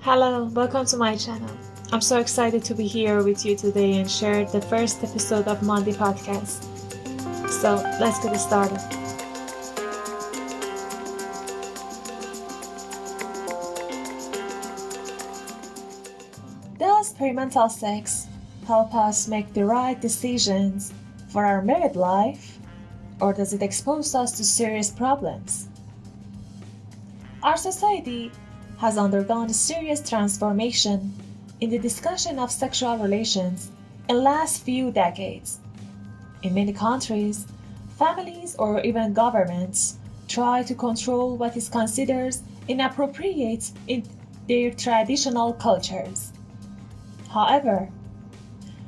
Hello, welcome to my channel. I'm so excited to be here with you today and share the first episode of Mandy podcast. So let's get started. Does premarital sex help us make the right decisions for our married life, or does it expose us to serious problems? Our society has undergone a serious transformation in the discussion of sexual relations in the last few decades. In many countries, families or even governments try to control what is considered inappropriate in their traditional cultures. However,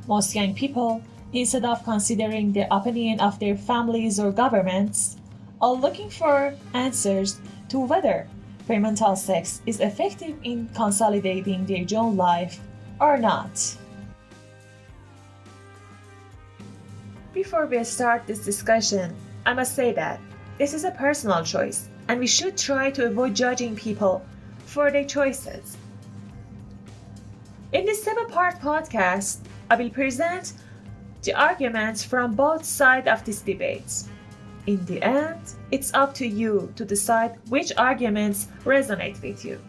most young people, instead of considering the opinion of their families or governments, are looking for answers to whether premarital sex is effective in consolidating their own life or not. Before we start this discussion, I must say that this is a personal choice and we should try to avoid judging people for their choices. In this 7-part podcast, I will present the arguments from both sides of this debate. In the end, it's up to you to decide which arguments resonate with you.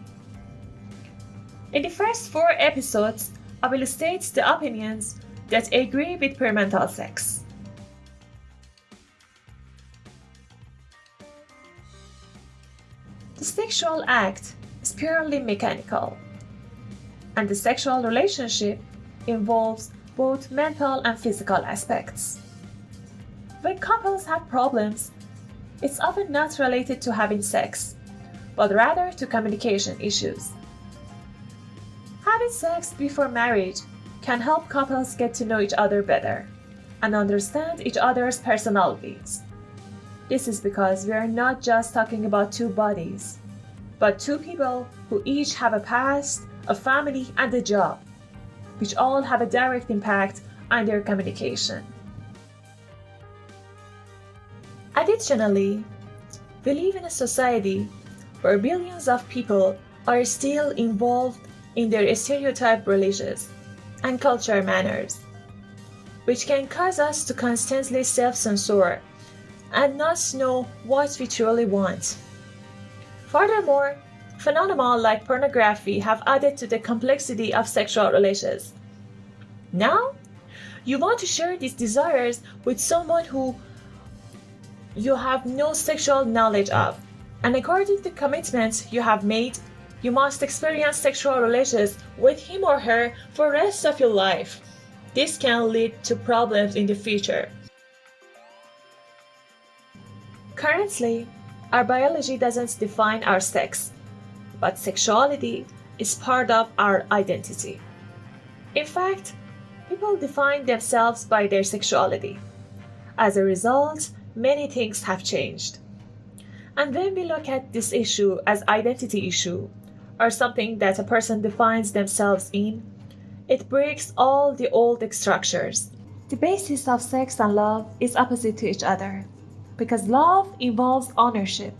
In the first 4 episodes, I will state the opinions that agree with premarital sex. The sexual act is purely mechanical, and the sexual relationship involves both mental and physical aspects. When couples have problems, it's often not related to having sex, but rather to communication issues. Having sex before marriage can help couples get to know each other better and understand each other's personalities. This is because we are not just talking about 2 bodies, but 2 people who each have a past, a family, and a job, which all have a direct impact on their communication. Additionally, we live in a society where billions of people are still involved in their stereotyped religious and cultural manners, which can cause us to constantly self-censor and not know what we truly want. Furthermore, phenomena like pornography have added to the complexity of sexual relations. Now, you want to share these desires with someone who you have no sexual knowledge of, and according to the commitments you have made, you must experience sexual relations with him or her for the rest of your life. This can lead to problems in the future. Currently, our biology doesn't define our sex, but sexuality is part of our identity. In fact, people define themselves by their sexuality. As a result, many things have changed. And when we look at this issue as identity issue, or something that a person defines themselves in, it breaks all the old structures. The basis of sex and love is opposite to each other, because love involves ownership,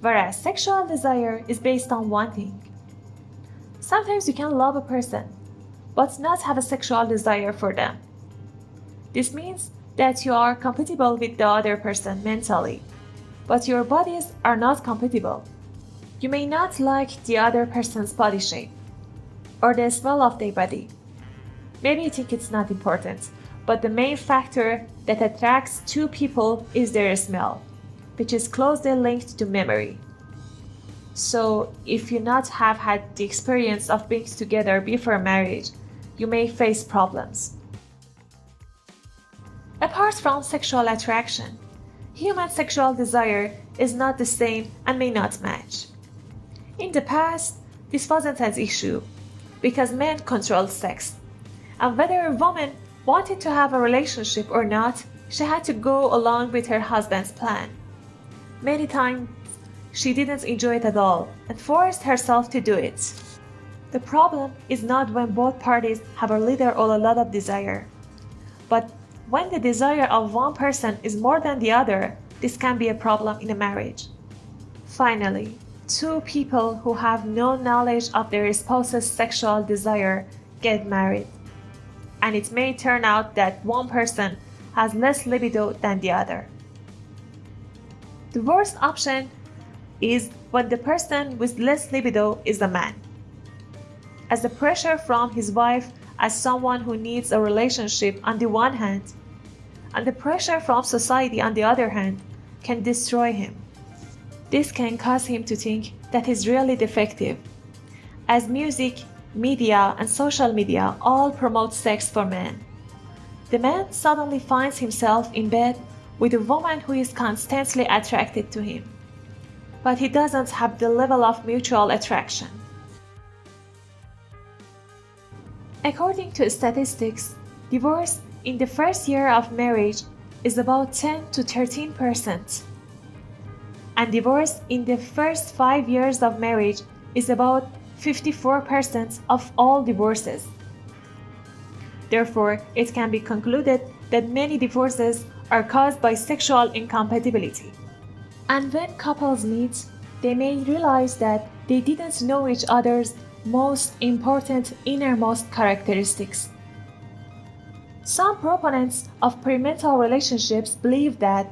whereas sexual desire is based on wanting. Sometimes you can love a person, but not have a sexual desire for them. This means that you are compatible with the other person mentally, but your bodies are not compatible. You may not like the other person's body shape or the smell of their body. Maybe you think it's not important, but the main factor that attracts 2 people is their smell, which is closely linked to memory. So, if you not have had the experience of being together before marriage, you may face problems. Apart from sexual attraction, human sexual desire is not the same and may not match. In the past, this wasn't an issue because men controlled sex, and whether a woman wanted to have a relationship or not, she had to go along with her husband's plan. Many times, she didn't enjoy it at all and forced herself to do it. The problem is not when both parties have a little or a lot of desire, but when the desire of one person is more than the other, this can be a problem in a marriage. Finally, two people who have no knowledge of their spouse's sexual desire get married, and it may turn out that one person has less libido than the other. The worst option is when the person with less libido is a man, as the pressure from his wife as someone who needs a relationship on the one hand, and the pressure from society on the other hand, can destroy him. This can cause him to think that he's really defective, as music, media, and social media all promote sex for men. The man suddenly finds himself in bed with a woman who is constantly attracted to him, but he doesn't have the level of mutual attraction. According to statistics, divorce in the first year of marriage is about 10 to 13%, and divorce in the first 5 years of marriage is about 54% of all divorces. Therefore, it can be concluded that many divorces are caused by sexual incompatibility. And when couples meet, they may realize that they didn't know each other's most important innermost characteristics. Some proponents of premarital relationships believe that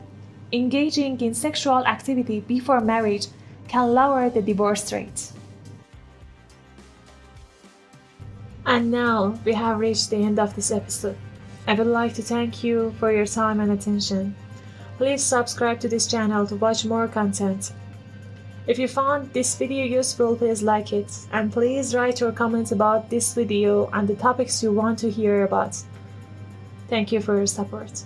engaging in sexual activity before marriage can lower the divorce rate. And now we have reached the end of this episode. I would like to thank you for your time and attention. Please subscribe to this channel to watch more content. If you found this video useful, please like it, and please write your comments about this video and the topics you want to hear about. Thank you for your support.